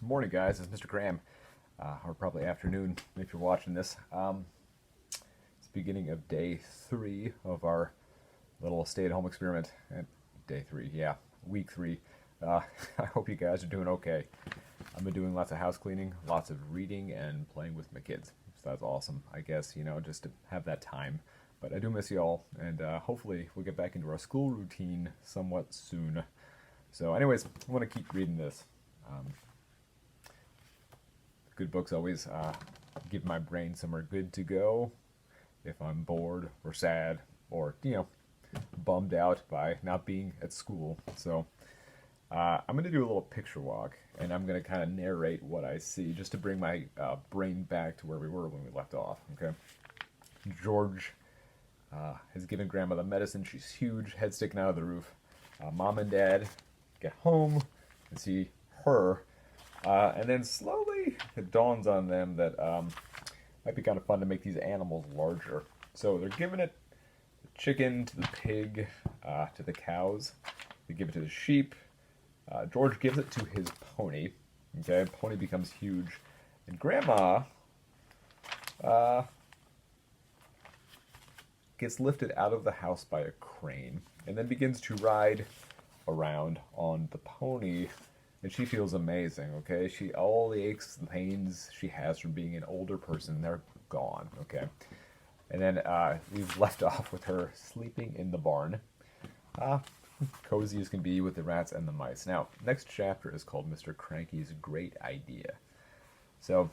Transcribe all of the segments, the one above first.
Morning, guys. It's Mr. Graham, or probably afternoon if you're watching this. It's the beginning of day 3 of our little stay-at-home experiment. And day 3, yeah, week 3. I hope you guys are doing okay. I've been doing lots of house cleaning, lots of reading, and playing with my kids. So that's awesome, I guess, just to have that time. But I do miss you all, and hopefully we'll get back into our school routine somewhat soon. So anyways, I want to keep reading this. Good books always give my brain somewhere good to go if I'm bored or sad or, bummed out by not being at school. So I'm going to do a little picture walk, and I'm going to kind of narrate what I see just to bring my brain back to where we were when we left off, okay? George has given Grandma the medicine. She's huge, head sticking out of the roof. Mom and Dad get home and see her. And then slowly it dawns on them that might be kind of fun to make these animals larger. So they're giving it the chicken to the pig, to the cows. They give it to the sheep. George gives it to his pony. Okay, pony becomes huge. And Grandma gets lifted out of the house by a crane and then begins to ride around on the pony. And she feels amazing, okay? All the aches and pains she has from being an older person, they're gone, okay? And then we've left off with her sleeping in the barn. Cozy as can be with the rats and the mice. Now, next chapter is called Mr. Cranky's Great Idea. So,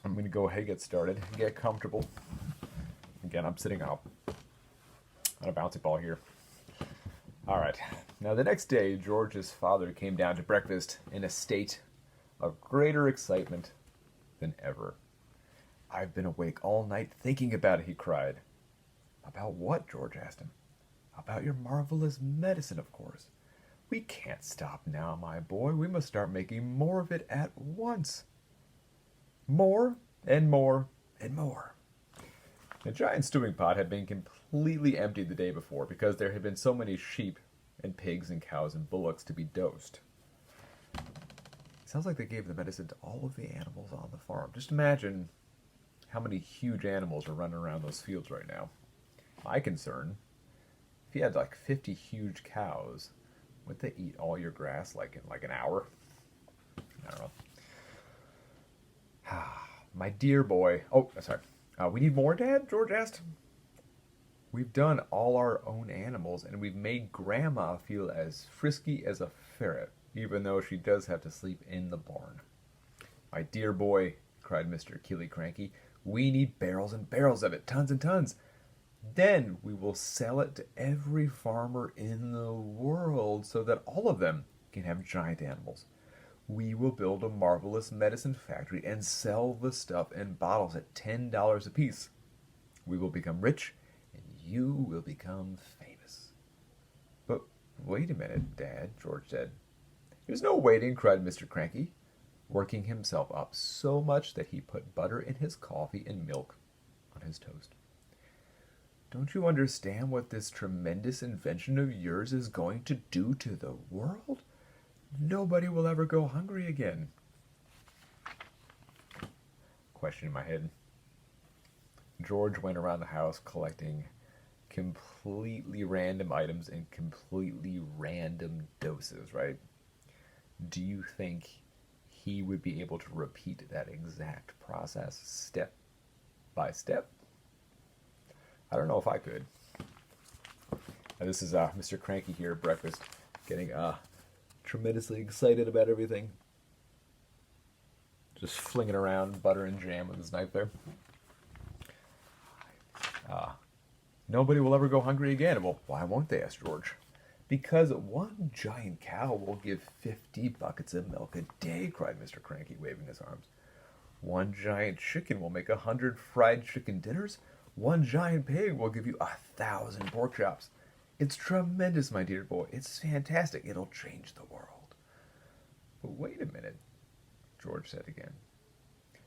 I'm going to go ahead and get started, get comfortable. Again, I'm sitting on a bouncy ball here. All right. Now, the next day, George's father came down to breakfast in a state of greater excitement than ever. "I've been awake all night thinking about it," he cried. "About what?" George asked him. "About your marvelous medicine, of course. We can't stop now, my boy. We must start making more of it at once. More and more and more." The giant stewing pot had been completely emptied the day before because there had been so many sheep and pigs and cows and bullocks to be dosed. Sounds like they gave the medicine to all of the animals on the farm. Just imagine how many huge animals are running around those fields right now. My concern, if you had like 50 huge cows, would they eat all your grass in like an hour? I don't know. My dear boy. Oh, sorry. We need more, Dad? George asked. "We've done all our own animals, and we've made Grandma feel as frisky as a ferret, even though she does have to sleep in the barn." "My dear boy," cried Mr. Killiecranky, "we need barrels and barrels of it, tons and tons. Then we will sell it to every farmer in the world so that all of them can have giant animals. We will build a marvelous medicine factory and sell the stuff in bottles at $10 apiece. We will become rich, and you will become famous." "But wait a minute, Dad," George said. "There's no waiting," cried Mr. Cranky, working himself up so much that he put butter in his coffee and milk on his toast. "Don't you understand what this tremendous invention of yours is going to do to the world? Nobody will ever go hungry again." Question in my head. George went around the house collecting completely random items in completely random doses, right? Do you think he would be able to repeat that exact process step by step? I don't know if I could. This is Mr. Cranky here at breakfast, getting tremendously excited about everything. Just flinging around butter and jam with his knife there. "Nobody will ever go hungry again." "Well, why won't they?" asked George. "Because one giant cow will give 50 buckets of milk a day," cried Mr. Cranky, waving his arms. "One giant chicken will make 100 fried chicken dinners. One giant pig will give you 1,000 pork chops. It's tremendous, my dear boy. It's fantastic. It'll change the world." "But wait a minute," George said again.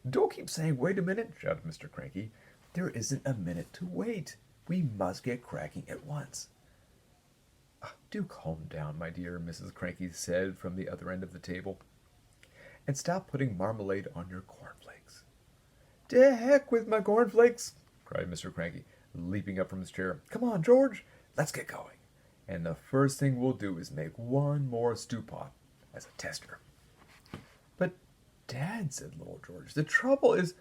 "Don't keep saying wait a minute," shouted Mr. Cranky. "There isn't a minute to wait. We must get cracking at once." "Do calm down, my dear," Mrs. Cranky said from the other end of the table. and stop putting marmalade on your cornflakes." "To heck with my cornflakes!" cried Mr. Cranky, leaping up from his chair. "Come on, George, let's get going. And the first thing we'll do is make one more stew pot as a tester." "But, Dad," said little George, "the trouble is—"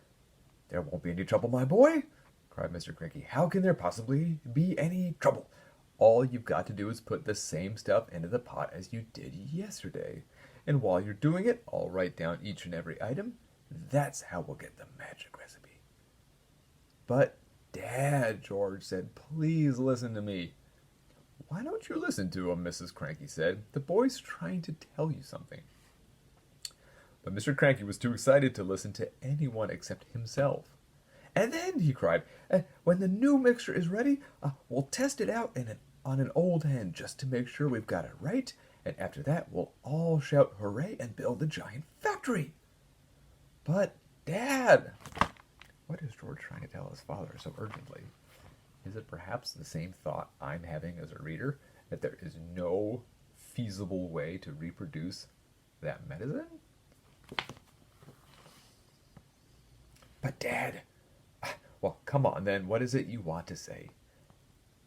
"There won't be any trouble, my boy," cried Mr. Cranky. "How can there possibly be any trouble? All you've got to do is put the same stuff into the pot as you did yesterday. And while you're doing it, I'll write down each and every item. That's how we'll get the magic recipe." "But, Dad," George said, "please listen to me." "Why don't you listen to him?" Mrs. Cranky said. "The boy's trying to tell you something." But Mr. Cranky was too excited to listen to anyone except himself. "And then," he cried, "when the new mixture is ready, we'll test it out on an old hen just to make sure we've got it right. And after that, we'll all shout hooray and build a giant factory." "But, Dad—" What is George trying to tell his father so urgently? Is it perhaps the same thought I'm having as a reader, that there is no feasible way to reproduce that medicine? "But, Dad—" "Well, come on then, what is it you want to say?"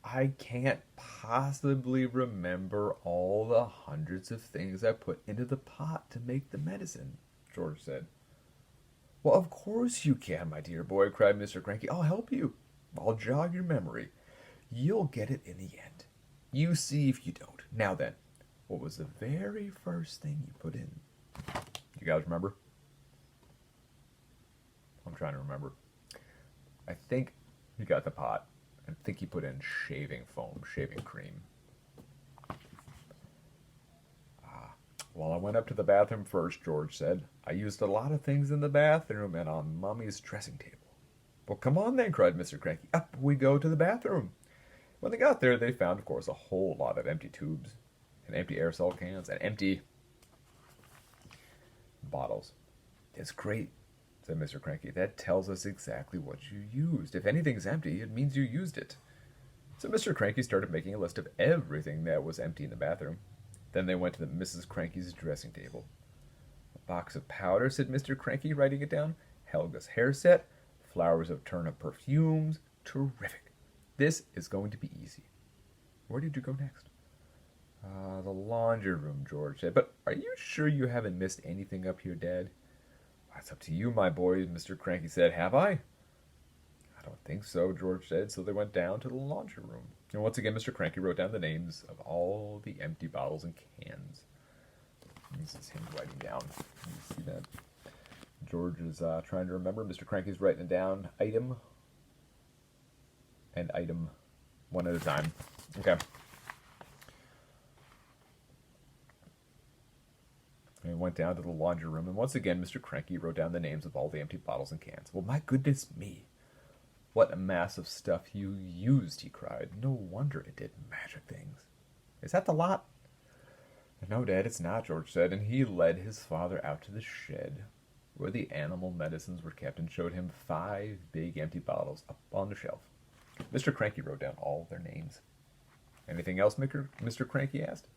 "I can't possibly remember all the hundreds of things I put into the pot to make the medicine," George said. "Well, of course you can, my dear boy," cried Mr. Cranky. "I'll help you. I'll jog your memory. You'll get it in the end. You see if you don't. Now then, what was the very first thing you put in? You guys remember?" I'm trying to remember. I think he got the pot. I think he put in shaving foam, shaving cream. "Well, I went up to the bathroom first," George said. "I used a lot of things in the bathroom and on Mummy's dressing table." "Well, come on then," cried Mr. Cranky. "Up we go to the bathroom." When they got there, they found, of course, a whole lot of empty tubes and empty aerosol cans and empty bottles. "It's great," said Mr. Cranky. "That tells us exactly what you used. If anything's empty, it means you used it." So Mr. Cranky started making a list of everything that was empty in the bathroom. Then they went to Mrs. Cranky's dressing table. "A box of powder," said Mr. Cranky, writing it down. "Helga's hair set. Flowers of turnip perfumes. Terrific. This is going to be easy." "Where did you go next?" "The laundry room," George said. "But are you sure you haven't missed anything up here, Dad?" "That's up to you, my boy," Mr. Cranky said. "Have I?" "I don't think so," George said. So they went down to the laundry room. And once again, Mr. Cranky wrote down the names of all the empty bottles and cans. This is him writing down. You see that? George is trying to remember. Mr. Cranky's writing down item and item one at a time. Okay. And we went down to the laundry room, and once again, Mr. Cranky wrote down the names of all the empty bottles and cans. "Well, my goodness me! What a mass of stuff you used," he cried. "No wonder it did magic things. Is that the lot?" "No, Dad, it's not," George said, and he led his father out to the shed where the animal medicines were kept and showed him 5 big empty bottles up on the shelf. Mr. Cranky wrote down all their names. "Anything else?" Mr. Cranky asked.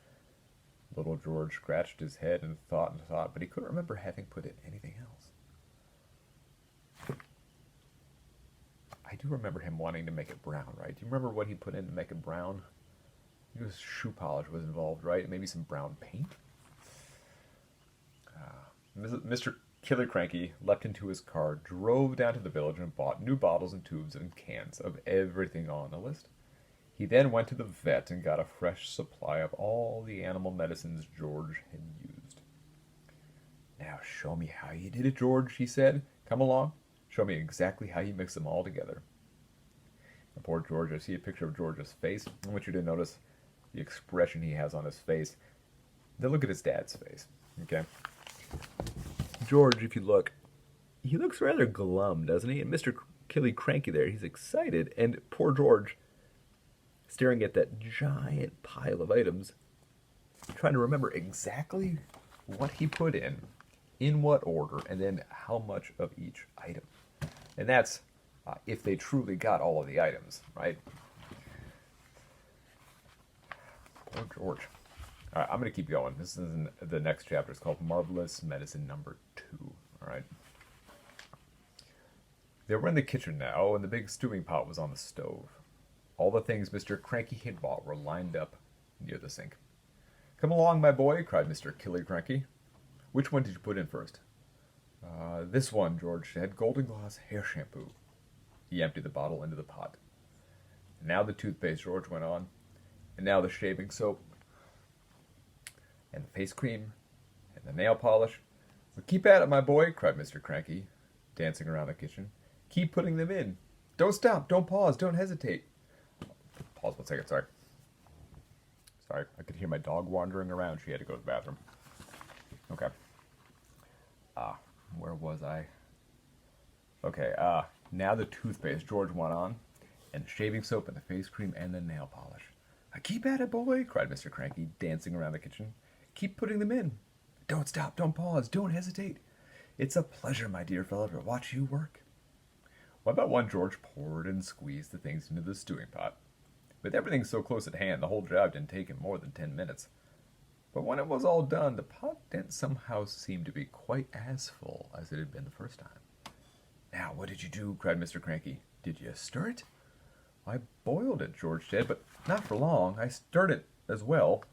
Little George scratched his head and thought, but he couldn't remember having put in anything else. I do remember him wanting to make it brown, right? Do you remember what he put in to make it brown? I think shoe polish was involved, right? Maybe some brown paint? Mr. Killer Cranky leapt into his car, drove down to the village, and bought new bottles and tubes and cans of everything on the list. He then went to the vet and got a fresh supply of all the animal medicines George had used. "Now show me how you did it, George," he said. "Come along. Show me exactly how you mix them all together." And poor George, I see a picture of George's face. I want you to notice the expression he has on his face. Then look at his dad's face, okay? George, if you look, he looks rather glum, doesn't he? And Mr. Killy Cranky there, he's excited. And poor George, staring at that giant pile of items, trying to remember exactly what he put in what order, and then how much of each item. And that's if they truly got all of the items, right? Poor George. All right, I'm going to keep going. This is the next chapter. It's called Marvelous Medicine Number 2. All right. They were in the kitchen now, and the big stewing pot was on the stove. All the things Mr. Cranky had bought were lined up near the sink. "Come along, my boy," cried Mr. Killiecranky. "Which one did you put in first?" This one," George said. "Golden Gloss hair shampoo." He emptied the bottle into the pot. "And now the toothpaste," George went on. "And now the shaving soap. And the face cream. And the nail polish." "Well, keep at it, my boy," cried Mr. Cranky, dancing around the kitchen. "Keep putting them in. Don't stop. Don't pause. Don't hesitate." Pause 1 second, sorry. Sorry, I could hear my dog wandering around. She had to go to the bathroom. Okay. Where was I? Okay, now the toothpaste, George went on, and the shaving soap and the face cream and the nail polish. "Keep at it, boy," cried Mr. Cranky, dancing around the kitchen. "Keep putting them in. Don't stop, don't pause, don't hesitate. It's a pleasure, my dear fellow, to watch you work." One by one, George poured and squeezed the things into the stewing pot. With everything so close at hand, the whole job didn't take him more than 10 minutes. But when it was all done, the pot didn't somehow seem to be quite as full as it had been the first time. "Now, what did you do?" cried Mr. Cranky. "Did you stir it?" "I boiled it," George said, "but not for long. I stirred it as well."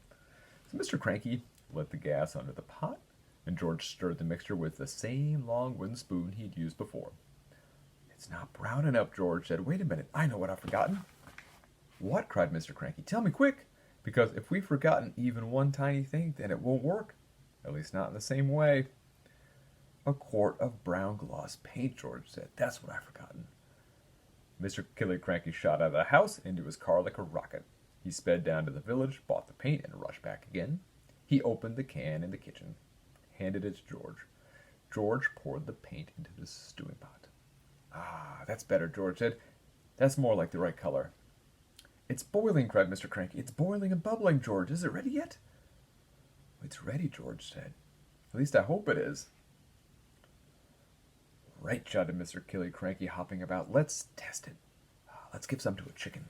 So Mr. Cranky lit the gas under the pot, and George stirred the mixture with the same long wooden spoon he'd used before. "It's not brown enough," George said. "Wait a minute, I know what I've forgotten." "What?" cried Mr. Cranky. "Tell me quick, because if we've forgotten even one tiny thing, then it won't work. At least not in the same way." "A quart of brown gloss paint," George said. "That's what I've forgotten." Mr. Killiecranky shot out of the house into his car like a rocket. He sped down to the village, bought the paint, and rushed back again. He opened the can in the kitchen, handed it to George. George poured the paint into the stewing pot. "Ah, that's better," George said. "That's more like the right color." "It's boiling," cried Mr. Cranky. "It's boiling and bubbling, George. Is it ready yet?" "It's ready," George said. "At least I hope it is." "Right," shouted Mr. Killiecranky, hopping about. "Let's test it. Let's give some to a chicken."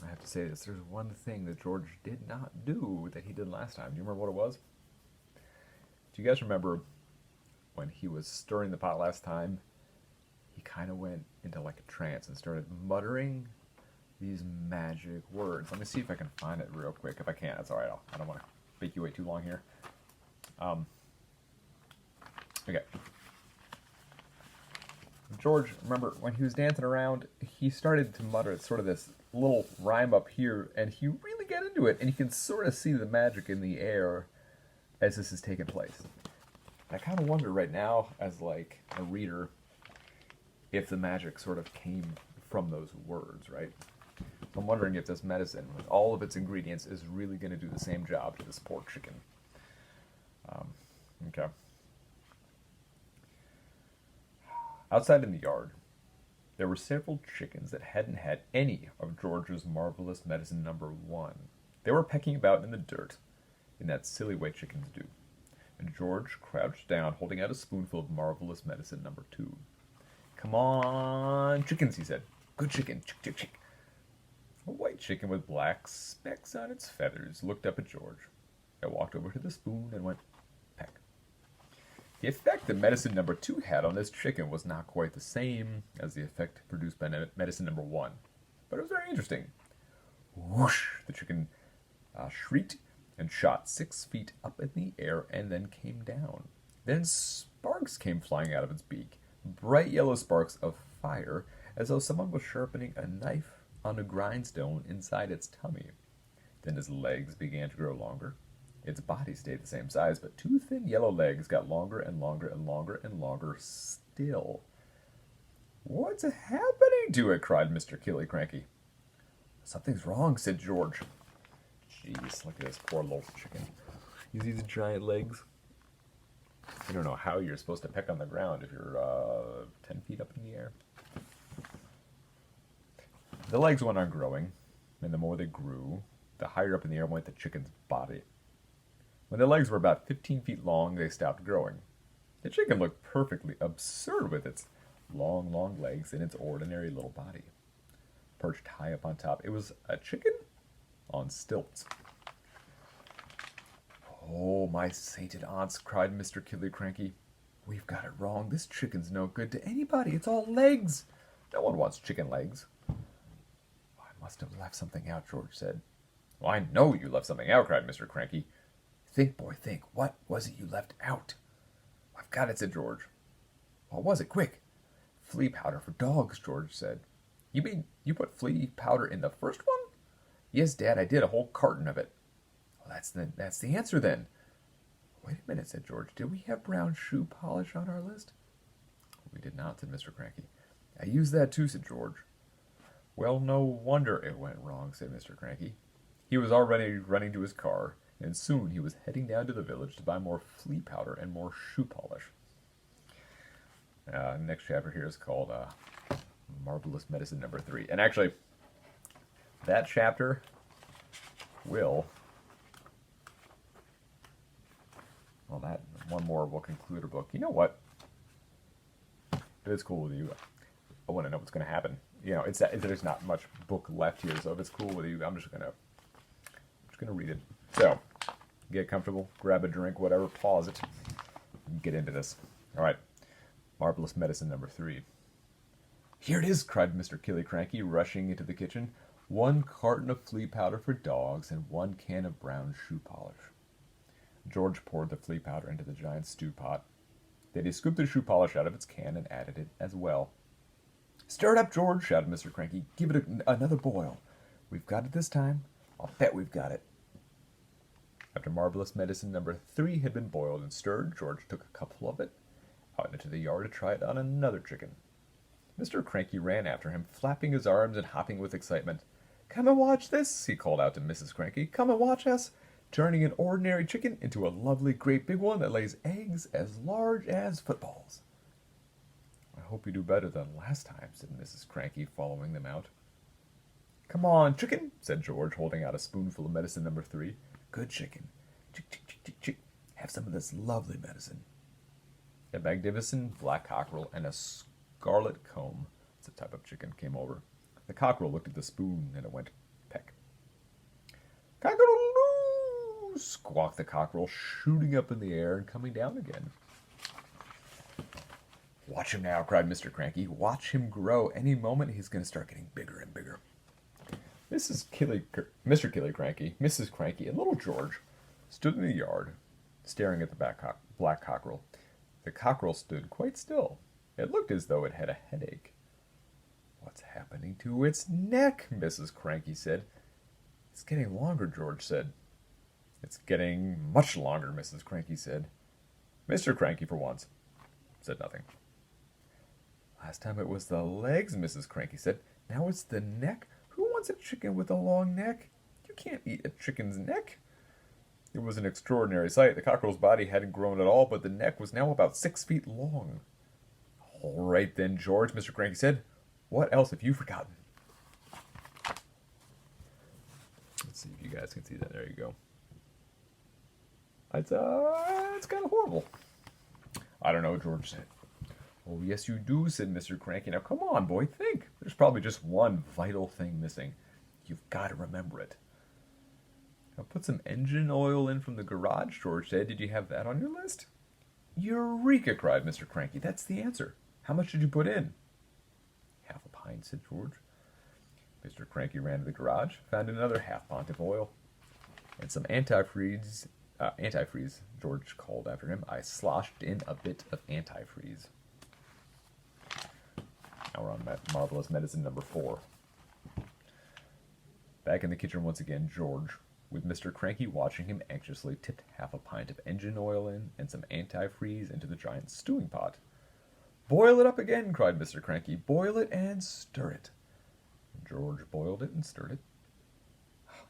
I have to say this. There's one thing that George did not do that he did last time. Do you remember what it was? Do you guys remember when he was stirring the pot last time? He kind of went into like a trance and started muttering these magic words. Let me see if I can find it real quick. If I can't, that's all right. I don't want to make you wait too long here. Okay. George, remember, when he was dancing around, he started to mutter sort of this little rhyme up here, and he really got into it, and you can sort of see the magic in the air as this is taking place. And I kind of wonder right now, as like a reader, if the magic sort of came from those words, right? I'm wondering if this medicine, with all of its ingredients, is really going to do the same job to this poor chicken. Okay. Outside in the yard, there were several chickens that hadn't had any of George's marvelous medicine number 1. They were pecking about in the dirt, in that silly way chickens do. And George crouched down, holding out a spoonful of marvelous medicine number 2. "Come on, chickens," he said. "Good chicken, chick, chick, chick." A white chicken with black specks on its feathers looked up at George. It walked over to the spoon and went peck. The effect that medicine number 2 had on this chicken was not quite the same as the effect produced by medicine number 1, but it was very interesting. Whoosh! The chicken shrieked and shot 6 feet up in the air and then came down. Then sparks came flying out of its beak, bright yellow sparks of fire, as though someone was sharpening a knife on a grindstone inside its tummy. Then its legs began to grow longer. Its body stayed the same size, but 2 thin yellow legs got longer and longer and longer and longer still. "What's happening to it?" cried Mr. Killiecranky. "Something's wrong," said George. Jeez, look at this poor little chicken. You see these giant legs? I don't know how you're supposed to peck on the ground if you're 10 feet up in the air. The legs went on growing, and the more they grew, the higher up in the air went the chicken's body. When the legs were about 15 feet long, they stopped growing. The chicken looked perfectly absurd with its long, long legs and its ordinary little body. Perched high up on top, it was a chicken on stilts. "Oh, my sainted aunts," cried Mr. Killiecranky. "We've got it wrong. This chicken's no good to anybody. It's all legs. No one wants chicken legs." "I must have left something out," George said. "Well, I know you left something out," cried Mr. Cranky. "Think, boy, think. What was it you left out?" "I've got it," said George. "What was it? Quick." "Flea powder for dogs," George said. "You mean you put flea powder in the first one?" "Yes, Dad, I did. A whole carton of it." "Well, that's the answer, then." "Wait a minute," said George. "Did we have brown shoe polish on our list?" "We did not," said Mr. Cranky. "I used that too," said George. "Well, no wonder it went wrong," said Mr. Cranky. He was already running to his car, and soon he was heading down to the village to buy more flea powder and more shoe polish. Next chapter here is called Marvelous Medicine number 3. And actually, that chapter will... Well, that one more will conclude our book. You know what? If it's cool with you, I want to know what's going to happen. You know, there's not much book left here, so if it's cool with you, I'm just gonna read it. So, get comfortable, grab a drink, whatever, pause it, and get into this. All right, Marvelous Medicine number 3. "Here it is," cried Mr. Killiecranky, rushing into the kitchen. "1 carton of flea powder for dogs and 1 can of brown shoe polish." George poured the flea powder into the giant stew pot. Then he scooped the shoe polish out of its can and added it as well. "Stir it up, George," shouted Mr. Cranky. "Give it another boil. We've got it this time. I'll bet we've got it." After Marvelous Medicine number 3 had been boiled and stirred, George took a cupful of it out into the yard to try it on another chicken. Mr. Cranky ran after him, flapping his arms and hopping with excitement. "Come and watch this," he called out to Mrs. Cranky. "Come and watch us, turning an ordinary chicken into a lovely great big one that lays eggs as large as footballs." "I hope you do better than last time," said Mrs. Cranky, following them out. "Come on, chicken," said George, holding out a spoonful of medicine number 3. "Good chicken. Chick, chick, chick, chick, chick. Have some of this lovely medicine." A magnificent black cockerel and a scarlet comb, it's a type of chicken, came over. The cockerel looked at the spoon, and it went peck. "Cock-a-doodle-doo!" squawked the cockerel, shooting up in the air and coming down again. "Watch him now," cried Mr. Cranky. "Watch him grow. Any moment he's going to start getting bigger and bigger." Mr. Killiecranky, Mrs. Cranky, and little George stood in the yard, staring at the black cockerel. The cockerel stood quite still. It looked as though it had a headache. "What's happening to its neck?" Mrs. Cranky said. "It's getting longer," George said. "It's getting much longer," Mrs. Cranky said. Mr. Cranky, for once, said nothing. "Last time it was the legs," Mrs. Cranky said. "Now it's the neck. Who wants a chicken with a long neck? You can't eat a chicken's neck." It was an extraordinary sight. The cockerel's body hadn't grown at all, but the neck was now about 6 feet long. "All right then, George," Mr. Cranky said. "What else have you forgotten?" Let's see if you guys can see that. There you go. It's kind of horrible. "I don't know," George said. "Oh, yes, you do," said Mr. Cranky. "Now, come on, boy, think. There's probably just one vital thing missing. You've got to remember it." "I'll put some engine oil in from the garage," George said. "Did you have that on your list?" "Eureka!" cried Mr. Cranky. "That's the answer. How much did you put in?" "Half a pint," said George. Mr. Cranky ran to the garage, found another half pint of oil, and some antifreeze, George called after him. "I sloshed in a bit of antifreeze." Now we're on Marvelous Medicine number 4. Back in the kitchen once again, George, with Mr. Cranky watching him anxiously, tipped half a pint of engine oil in and some antifreeze into the giant stewing pot. "Boil it up again," cried Mr. Cranky. "Boil it and stir it." George boiled it and stirred it.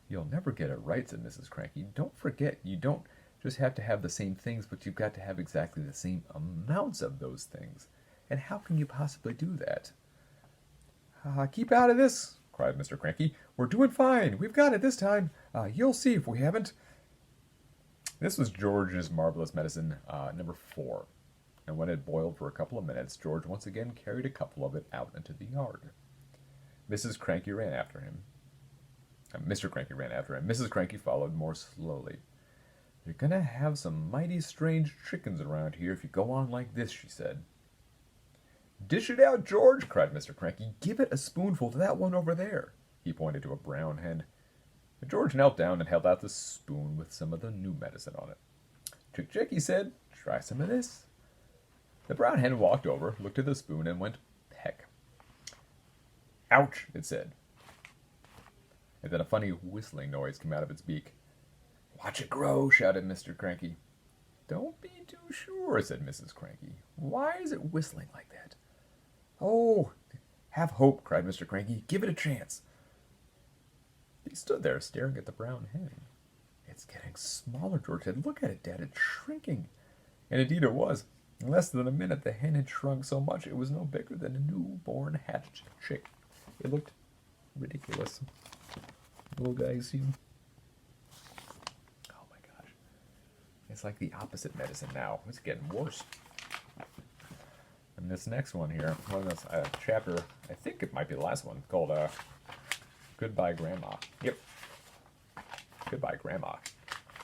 "You'll never get it right," said Mrs. Cranky. "Don't forget, you don't just have to have the same things, but you've got to have exactly the same amounts of those things. And how can you possibly do that?" "Keep out of this," cried Mr. Cranky. "We're doing fine. We've got it this time. You'll see if we haven't." This was George's Marvelous Medicine number 4. And when it boiled for a couple of minutes, George once again carried a couple of it out into the yard. Mrs. Cranky ran after him. Mr. Cranky ran after him. Mrs. Cranky followed more slowly. "You're gonna have some mighty strange chickens around here if you go on like this," she said. "Dish it out, George!" cried Mr. Cranky. "Give it a spoonful to that one over there." He pointed to a brown hen. George knelt down and held out the spoon with some of the new medicine on it. "Chick, Chick," he said, "try some of this." The brown hen walked over, looked at the spoon, and went peck. "Ouch," it said. And then a funny whistling noise came out of its beak. "Watch it grow," shouted Mr. Cranky. "Don't be too sure," said Mrs. Cranky. "Why is it whistling like that?" "Oh, have hope," cried Mr. Cranky. "Give it a chance." He stood there staring at the brown hen. "It's getting smaller," George said. "Look at it, Dad. It's shrinking." And indeed it was. In less than a minute, the hen had shrunk so much it was no bigger than a newborn hatched chick. It looked ridiculous. Little guys, you. Oh my gosh. It's like the opposite medicine now. It's getting worse. And this next one here, one of this chapter, I think it might be the last one, called Goodbye Grandma. Yep. Goodbye Grandma.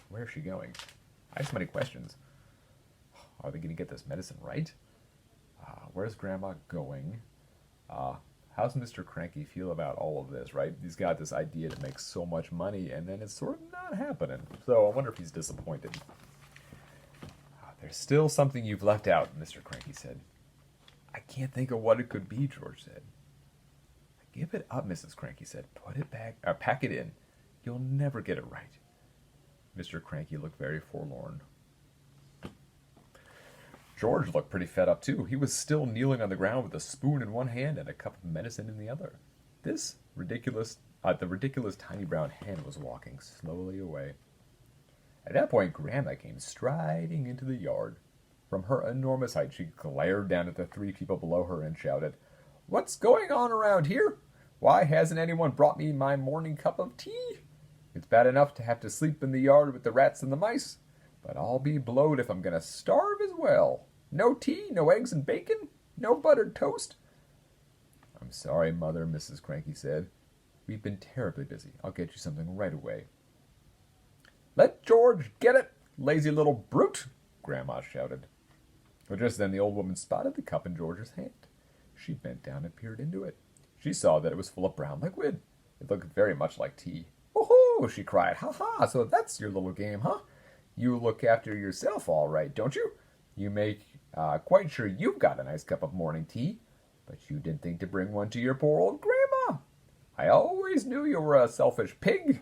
Where is she going? I have so many questions. Are they going to get this medicine right? Where's Grandma going? How's Mr. Cranky feel about all of this, right? He's got this idea to make so much money, and then it's sort of not happening. So I wonder if he's disappointed. "There's still something you've left out," Mr. Cranky said. "I can't think of what it could be," George said. "Give it up," Mrs. Cranky said. "Put it back, or pack it in. You'll never get it right." Mr. Cranky looked very forlorn. George looked pretty fed up, too. He was still kneeling on the ground with a spoon in one hand and a cup of medicine in the other. The ridiculous tiny brown hen was walking slowly away. At that point, Grandma came striding into the yard. From her enormous height, she glared down at the three people below her and shouted, "What's going on around here? Why hasn't anyone brought me my morning cup of tea? It's bad enough to have to sleep in the yard with the rats and the mice, but I'll be blowed if I'm going to starve as well. No tea, no eggs and bacon, no buttered toast." "I'm sorry, Mother," Mrs. Cranky said. "We've been terribly busy. I'll get you something right away." "Let George get it, lazy little brute," Grandma shouted. But just then the old woman spotted the cup in George's hand. She bent down and peered into it. She saw that it was full of brown liquid. It looked very much like tea. "Oh-ho!" she cried. "Ha-ha! So that's your little game, huh? You look after yourself all right, don't you? You make quite sure you've got a nice cup of morning tea, but you didn't think to bring one to your poor old Grandma. I always knew you were a selfish pig."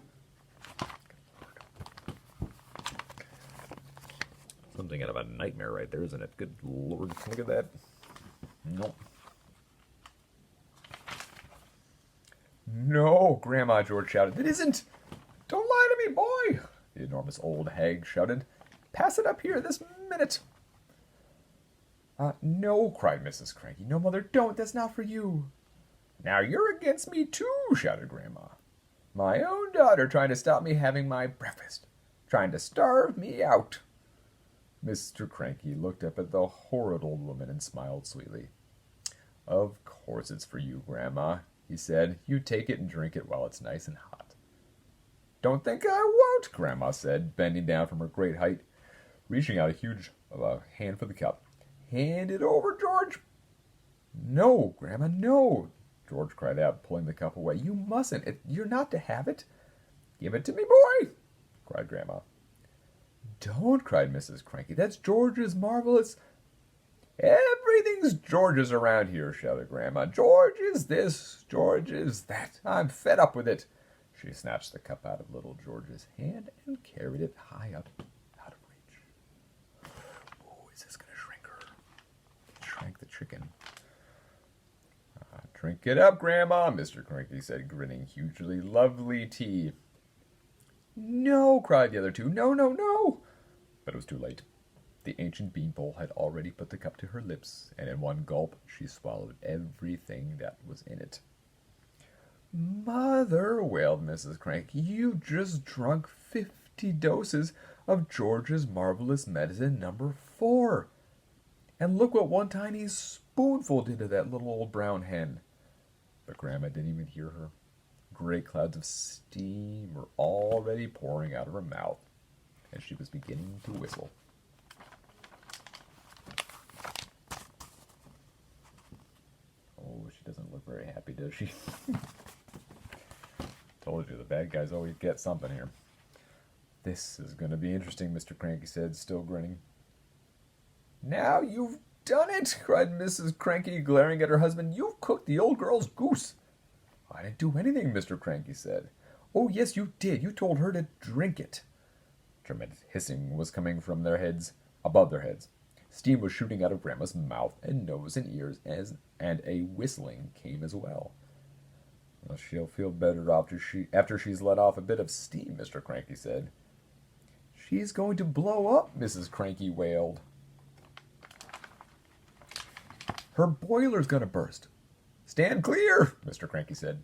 Something out of a nightmare right there, isn't it? Good Lord, look at that. Nope. "No, Grandma," George shouted. "It isn't. Don't lie to me, boy," the enormous old hag shouted. "Pass it up here this minute." "No," cried Mrs. Cranky. "No, Mother, don't. That's not for you." "Now you're against me, too," shouted Grandma. "My own daughter trying to stop me having my breakfast. Trying to starve me out." Mr. Cranky looked up at the horrid old woman and smiled sweetly. "Of course it's for you, Grandma," he said. "You take it and drink it while it's nice and hot." "Don't think I won't," Grandma said, bending down from her great height, reaching out a huge hand for the cup. "Hand it over, George." "No, Grandma, no," George cried out, pulling the cup away. "You mustn't. You're not to have it." "Give it to me, boy," cried Grandma. "Don't," cried Mrs. Cranky. "That's George's marvelous—" "Everything's George's around here," shouted Grandma. "George is this, George is that. I'm fed up with it." She snatched the cup out of little George's hand and carried it high up out of reach. "Oh, is this going to shrink her?" It shrank the chicken. "Drink it up, Grandma," Mr. Cranky said, grinning hugely. "Lovely tea." "No," cried the other two. "No, no, no." But it was too late. The ancient beanpole had already put the cup to her lips, and in one gulp she swallowed everything that was in it. "Mother," wailed Mrs. Cranky, "you just drunk 50 doses of George's marvelous medicine number 4. And look what one tiny spoonful did to that little old brown hen." But Grandma didn't even hear her. Great clouds of steam were already pouring out of her mouth, and she was beginning to whistle. Oh, she doesn't look very happy, does she? Told you, the bad guys always get something here. This is going to be interesting, Mr. Cranky said, still grinning. Now you've done it, cried Mrs. Cranky, glaring at her husband. You've cooked the old girl's goose. I didn't do anything, Mr. Cranky said. Oh, yes, you did. You told her to drink it. Tremendous hissing was coming from their heads, above their heads. Steam was shooting out of Grandma's mouth and nose and ears, and a whistling came as well. Well, she'll feel better after she's let off a bit of steam, Mr. Cranky said. She's going to blow up, Mrs. Cranky wailed. Her boiler's going to burst. Stand clear, Mr. Cranky said.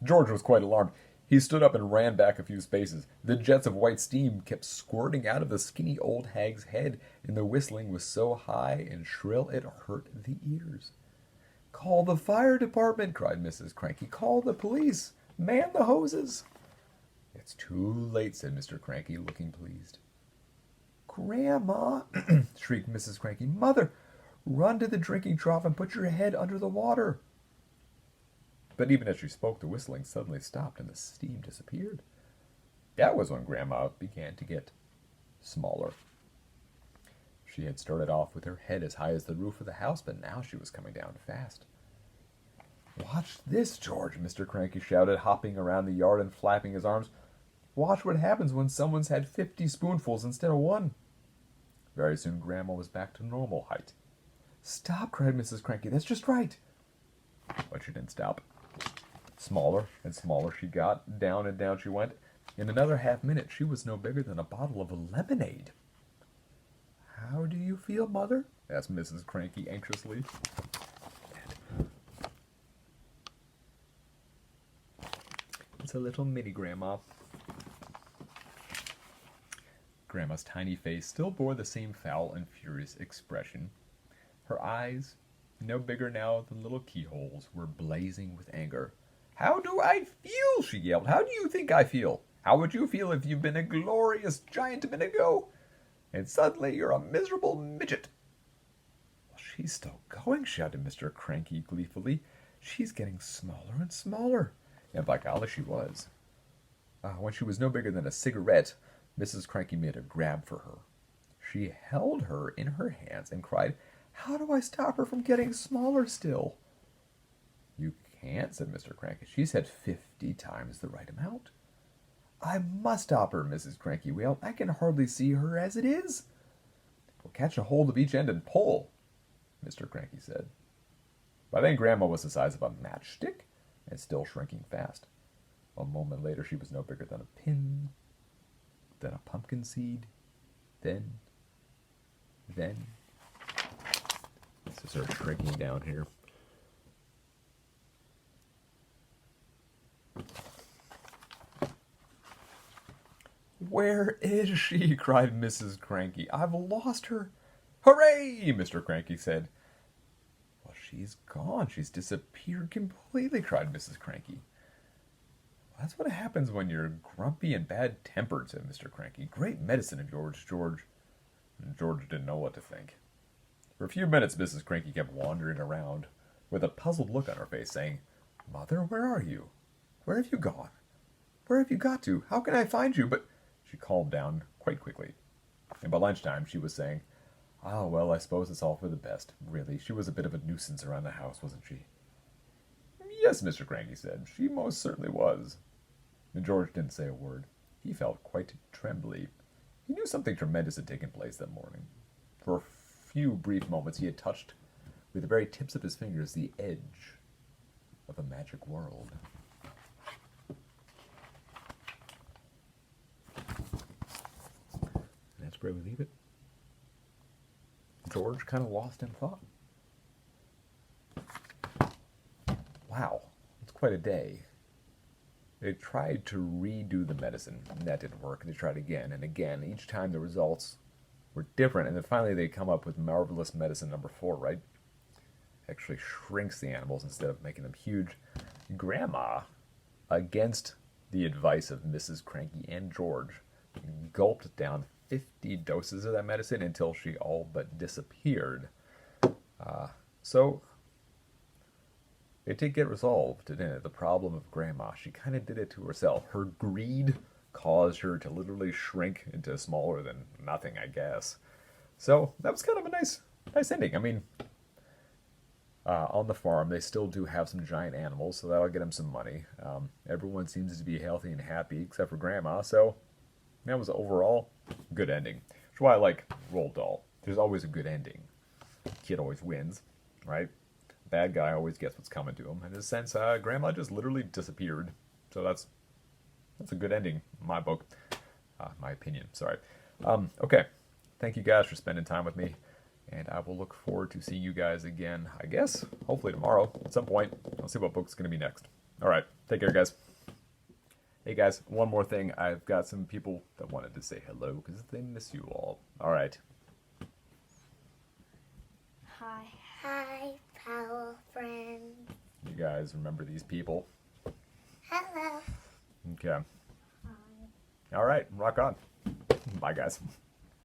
George was quite alarmed. He stood up and ran back a few spaces. The jets of white steam kept squirting out of the skinny old hag's head, and the whistling was so high and shrill it hurt the ears. Call the fire department, cried Mrs. Cranky. Call the police. Man the hoses. It's too late, said Mr. Cranky, looking pleased. Grandma, shrieked Mrs. Cranky. Mother, run to the drinking trough and put your head under the water. But even as she spoke, the whistling suddenly stopped and the steam disappeared. That was when Grandma began to get smaller. She had started off with her head as high as the roof of the house, but now she was coming down fast. Watch this, George, Mr. Cranky shouted, hopping around the yard and flapping his arms. Watch what happens when someone's had 50 spoonfuls instead of one. Very soon Grandma was back to normal height. Stop, cried Mrs. Cranky. That's just right. But she didn't stop. Smaller and smaller she got. Down and down she went. In another half-minute, she was no bigger than a bottle of lemonade. How do you feel, Mother? Asked Mrs. Cranky anxiously. It's a little mini Grandma. Grandma's tiny face still bore the same foul and furious expression. Her eyes, no bigger now than little keyholes, were blazing with anger. How do I feel? She yelled. How do you think I feel? How would you feel if you'd been a glorious giant a minute ago, and suddenly you're a miserable midget? Well, she's still going, shouted Mr. Cranky gleefully. She's getting smaller and smaller. And by golly, she was. When she was no bigger than a cigarette, Mrs. Cranky made a grab for her. She held her in her hands and cried, How do I stop her from getting smaller still? You can't, said Mr. Cranky. She's had 50 times the right amount. I must stop her, Mrs. Cranky wailed. I can hardly see her as it is. Well, catch a hold of each end and pull, Mr. Cranky said. By then Grandma was the size of a matchstick and still shrinking fast. A moment later she was no bigger than a pin, then a pumpkin seed, then... This is her shrinking down here. Where is she? Cried Mrs. Cranky. I've lost her. Hooray! Mr. Cranky said. Well, she's gone. She's disappeared completely, cried Mrs. Cranky. Well, that's what happens when you're grumpy and bad-tempered, said Mr. Cranky. Great medicine of yours, George. And George didn't know what to think. For a few minutes, Mrs. Cranky kept wandering around with a puzzled look on her face, saying, Mother, where are you? Where have you gone? Where have you got to? How can I find you? But she calmed down quite quickly. And by lunchtime, she was saying, Ah, well, I suppose it's all for the best. Really, she was a bit of a nuisance around the house, wasn't she? Yes, Mr. Cranky said. She most certainly was. And George didn't say a word. He felt quite trembly. He knew something tremendous had taken place that morning. For a few brief moments he had touched with the very tips of his fingers the edge of a magic world. And that's where we leave it. George kind of lost in thought. Wow, it's quite a day. They tried to redo the medicine, and that didn't work. They tried again and again. Each time the results were different, and then finally they come up with marvelous medicine number 4, right? Actually shrinks the animals instead of making them huge. Grandma against the advice of Mrs. Cranky and George, gulped down 50 doses of that medicine until she all but disappeared. So it did get resolved, didn't it? The problem of Grandma. She kind of did it to herself. Her greed caused her to literally shrink into smaller than nothing, I guess. So that was kind of a nice ending. I mean, on the farm, they still do have some giant animals, so that'll get them some money. Everyone seems to be healthy and happy except for Grandma, so that was overall good ending. Which is why I like Roald Dahl. There's always a good ending. Kid always wins, right? Bad guy always gets what's coming to him. In a sense, Grandma just literally disappeared. So that's a good ending in my book. My opinion, sorry. Okay. Thank you guys for spending time with me. And I will look forward to seeing you guys again, I guess, hopefully tomorrow at some point. I'll see what book's going to be next. All right. Take care, guys. Hey, guys, one more thing. I've got some people that wanted to say hello because they miss you all. All right. Hi. Hi, pal friend. You guys remember these people? Hello. Okay. Hi. All right. Rock on. Bye, guys.